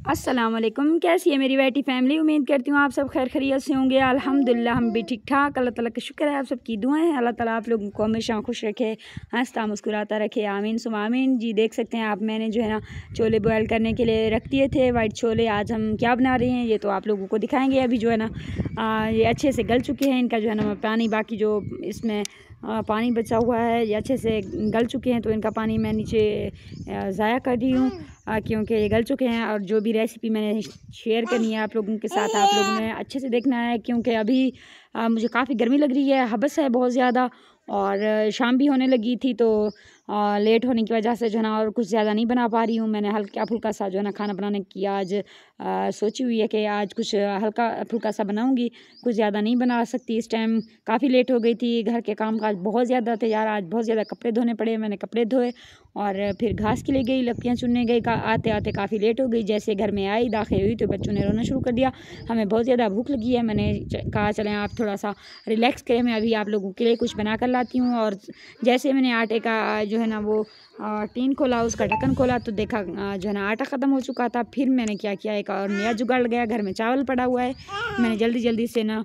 अस्सलाम वालेकुम। कैसी है मेरी बेटी फैमिली? उम्मीद करती हूँ आप सब खैर खैरियत से होंगे। अल्हम्दुलिल्लाह हम भी ठीक ठाक। अल्लाह ताला का शुक्र है, आप सबकी दुआएं हैं। अल्लाह ताला आप लोगों को हमेशा खुश रखे, हंसता मुस्कुराता रखे। आमीन सुम आमीन। जी देख सकते हैं आप, मैंने जो है ना छोले बॉयल करने के लिए रख दिए थे, वाइट छोले। आज हम क्या बना रहे हैं ये तो आप लोगों को दिखाएँगे। अभी जो है ना ये अच्छे से गल चुके हैं। इनका जो है ना पानी, बाकी जो इसमें पानी बचा हुआ है ये अच्छे से गल चुके हैं, तो इनका पानी मैं नीचे ज़ाया कर रही हूँ क्योंकि ये गल चुके हैं। और जो भी रेसिपी मैंने शेयर करनी है आप लोगों के साथ, आप लोगों ने अच्छे से देखना है क्योंकि अभी मुझे काफ़ी गर्मी लग रही है, हबस है बहुत ज़्यादा, और शाम भी होने लगी थी, तो लेट होने की वजह से जो है ना और कुछ ज़्यादा नहीं बना पा रही हूँ। मैंने हल्का फुल्का सा जो है ना खाना बनाने की आज सोची हुई है कि आज कुछ हल्का फुल्का सा बनाऊँगी, कुछ ज़्यादा नहीं बना सकती। इस टाइम काफ़ी लेट हो गई थी, घर के काम काज बहुत ज़्यादा थे यार। आज बहुत ज़्यादा कपड़े धोने पड़े, मैंने कपड़े धोए और फिर घास के लिए गई, लकड़ियाँ चुनने गई। आते आते काफ़ी लेट हो गई। जैसे घर में आई, दाखिल हुई तो बच्चों ने रोना शुरू कर दिया। हमें बहुत ज़्यादा भूख लगी है। मैंने कहा चलें आप थोड़ा सा रिलैक्स करें, मैं अभी आप लोगों के लिए कुछ बना कर लाती हूँ। और जैसे मैंने आटे का जो है ना वो टीन खोला, उसका ढक्कन खोला, तो देखा जो है ना आटा ख़त्म हो चुका था। फिर मैंने क्या किया, एक और नया जुगाड़ लगाया। घर में चावल पड़ा हुआ है, मैंने जल्दी जल्दी से ना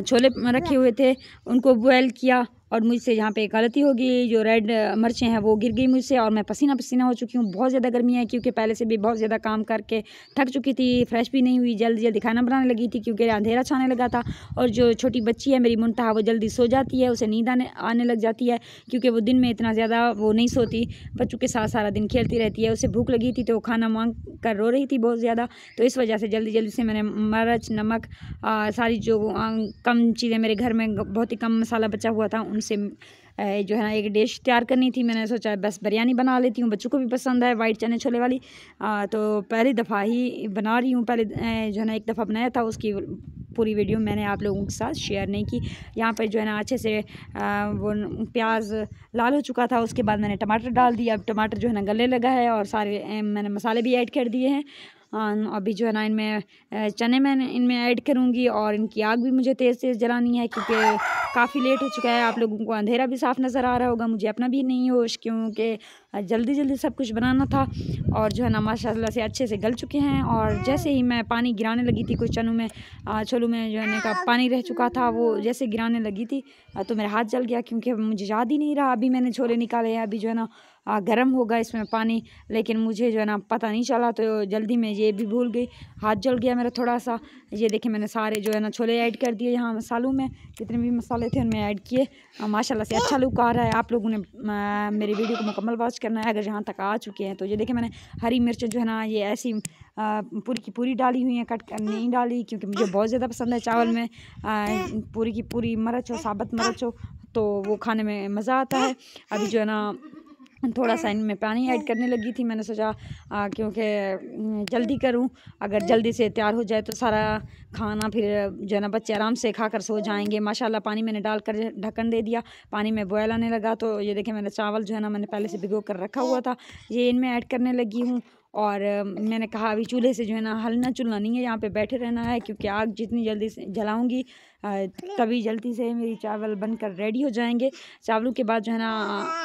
छोले रखे हुए थे उनको बॉयल किया। और मुझसे यहाँ पे गलती हो गई, जो रेड मिर्चें हैं वो गिर गई मुझसे, और मैं पसीना पसीना हो चुकी हूँ। बहुत ज़्यादा गर्मी है क्योंकि पहले से भी बहुत ज़्यादा काम करके थक चुकी थी, फ्रेश भी नहीं हुई, जल्दी जल्दी खाना बनाने लगी थी क्योंकि अंधेरा छाने लगा था। और जो छोटी बच्ची है मेरी मुंतहा, वो जल्दी सो जाती है, उसे नींद आने लग जाती है क्योंकि वो दिन में इतना ज़्यादा वो नहीं सोती, बच्चों के साथ सारा दिन खेलती रहती है। उसे भूख लगी थी तो वो खाना मांग कर रो रही थी बहुत ज़्यादा, तो इस वजह से जल्दी जल्दी से मैंने मिर्च, नमक, सारी जो कम चीज़ें मेरे घर में, बहुत ही कम मसाला बचा हुआ था, उनसे जो है ना एक डिश तैयार करनी थी। मैंने सोचा बस बिरयानी बना लेती हूँ, बच्चों को भी पसंद है वाइट चने छोले वाली। तो पहली दफ़ा ही बना रही हूँ। पहले जो है ना एक दफ़ा बनाया था, उसकी पूरी वीडियो मैंने आप लोगों के साथ शेयर नहीं की। यहाँ पर जो है ना अच्छे से वो प्याज लाल हो चुका था, उसके बाद मैंने टमाटर डाल दिया। अब टमाटर जो है ना गलने लगा है और सारे मैंने मसाले भी ऐड कर दिए हैं। अभी जो है ना इनमें चने मैंने इनमें ऐड करूँगी, और इनकी आग भी मुझे तेज़ तेज़ जलानी है क्योंकि काफ़ी लेट हो चुका है। आप लोगों को अंधेरा भी साफ़ नज़र आ रहा होगा, मुझे अपना भी नहीं होश क्योंकि जल्दी जल्दी सब कुछ बनाना था। और जो है ना माशाल्लाह से अच्छे से गल चुके हैं। और जैसे ही मैं पानी गिराने लगी थी, कुछ चनों में छोलों में जो है का पानी रह चुका था, वो जैसे गिराने लगी थी तो मेरा हाथ जल गया क्योंकि मुझे याद ही नहीं रहा। अभी मैंने छोले निकाले हैं, अभी जो है ना गर्म होगा इसमें पानी, लेकिन मुझे जो है ना पता नहीं चला, तो जल्दी में ये भी भूल गई, हाथ जल गया मेरा थोड़ा सा। ये देखिए मैंने सारे जो है ना छोले ऐड कर दिए यहाँ मसालों में, जितने भी मसाले थे उनमें ऐड किए। माशाल्लाह से अच्छा लुक आ रहा है। आप लोगों ने मेरी वीडियो को मुकम्मल वॉच करना है अगर यहाँ तक आ चुके हैं। तो ये देखिए मैंने हरी मिर्च जो है ना ये ऐसी पूरी की पूरी डाली हुई है, कट नहीं डाली क्योंकि मुझे बहुत ज़्यादा पसंद है चावल में पूरी की पूरी मिर्च हो, साबुत मिर्च हो, तो वो खाने में मज़ा आता है। अभी जो है ना थोड़ा सा इनमें पानी ऐड करने लगी थी। मैंने सोचा क्योंकि जल्दी करूं, अगर जल्दी से तैयार हो जाए तो सारा खाना फिर जो है ना बच्चे आराम से खाकर सो जाएंगे। माशाल्लाह पानी मैंने डालकर ढक्कन दे दिया, पानी में बॉयल आने लगा। तो ये देखें मैंने चावल जो है ना मैंने पहले से भिगो कर रखा हुआ था, ये इनमें ऐड करने लगी हूँ। और मैंने कहा अभी चूल्हे से जो है ना हलना चुलना नहीं है, यहाँ पे बैठे रहना है क्योंकि आग जितनी जल्दी से जलाऊंगी तभी जल्दी से मेरी चावल बनकर रेडी हो जाएंगे। चावलों के बाद जो है ना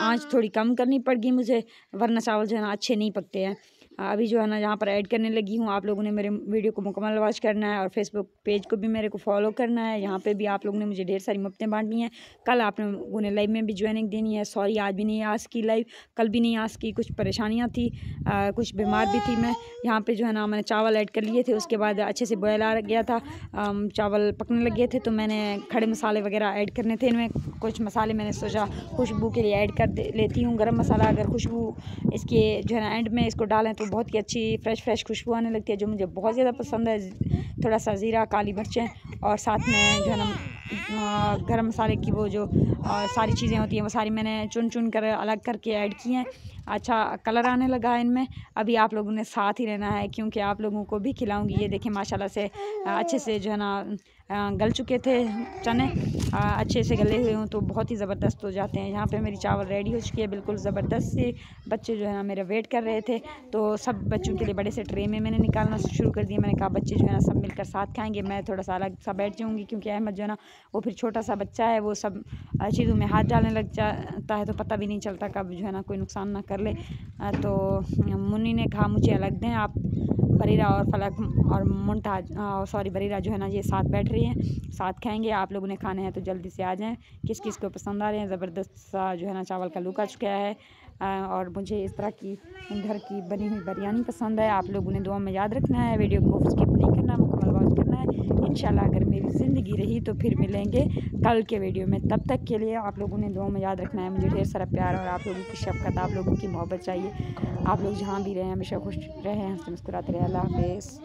आंच थोड़ी कम करनी पड़गी मुझे, वरना चावल जो है ना अच्छे नहीं पकते हैं। अभी जो है ना यहाँ पर ऐड करने लगी हूँ। आप लोगों ने मेरे वीडियो को मुकम्मल वॉच करना है और फेसबुक पेज को भी मेरे को फॉलो करना है। यहाँ पे भी आप लोगों ने मुझे ढेर सारी मुफ्तें बांटनी है। कल आप लोगों ने लाइव में भी ज्वाइनिंग देनी है। सॉरी आज भी नहीं आ सकी लाइव, कल भी नहीं आ सकी, कुछ परेशानियाँ थी, कुछ बीमार भी थी मैं। यहाँ पे जो है ना मैंने चावल ऐड कर लिए थे, उसके बाद अच्छे से बॉयल आ गया था, चावल पकने लगे थे, तो मैंने खड़े मसाले वगैरह ऐड करने थे। इनमें कुछ मसाले मैंने सोचा खुशबू के लिए ऐड कर लेती हूँ। गरम मसाला अगर खुशबू इसके जो है ना एंड में इसको डालें तो बहुत ही अच्छी फ्रेश खुशबू आने लगती है, जो मुझे बहुत ज़्यादा पसंद है। थोड़ा सा ज़ीरा, काली मिर्चें और साथ में जो है ना गरम मसाले की वो जो सारी चीज़ें होती हैं वो सारी मैंने चुन चुन कर अलग करके ऐड की हैं। अच्छा कलर आने लगा है इनमें। अभी आप लोगों ने साथ ही रहना है क्योंकि आप लोगों को भी खिलाऊंगी। ये देखें माशाल्लाह से अच्छे से जो है ना गल चुके थे चने, अच्छे से गले हुए हों तो बहुत ही ज़बरदस्त हो जाते हैं। यहाँ पे मेरी चावल रेडी हो चुकी है बिल्कुल ज़बरदस्त से। बच्चे जो है ना मेरा वेट कर रहे थे, तो सब बच्चों के लिए बड़े से ट्रे में मैंने निकालना शुरू कर दिया। मैंने कहा बच्चे जो है ना सब मिलकर साथ खाएंगे, मैं थोड़ा सा अलग सा बैठ जाऊँगी क्योंकि अहमद जो है ना वो फिर छोटा सा बच्चा है, वो सब चीज़ों में हाथ डालने लग जाता है तो पता भी नहीं चलता कब जो है ना कोई नुकसान ना कर ले। तो मुन्नी ने कहा मुझे अलग दें आप। बरीरा और फलक और मुमताज सॉरी बरीरा जो है ना ये साथ बैठ रही हैं, साथ खाएंगे। आप लोगों ने खाने हैं तो जल्दी से आ जाएं। किस किस को पसंद आ रहे हैं। ज़बरदस्त सा जो है ना चावल का लुक आ चुका है। और मुझे इस तरह की घर की बनी हुई बिरयानी पसंद है। आप लोगों ने दुआ में याद रखना है, वीडियो को स्किप नहीं करना, मुकम्मल वॉच करना है। इंशाल्लाह अगर मेरी ज़िंदगी रही तो फिर मिलेंगे कल के वीडियो में। तब तक के लिए आप लोगों ने दुआ में याद रखना है। मुझे ढेर सारा प्यार और आप लोगों की शफ़क़त, आप लोगों की मोहब्बत चाहिए। आप लोग जहाँ भी रहें हमेशा खुश रहें, हंसते मुस्कुराते रहें। अल्लाह हाफ़िज़।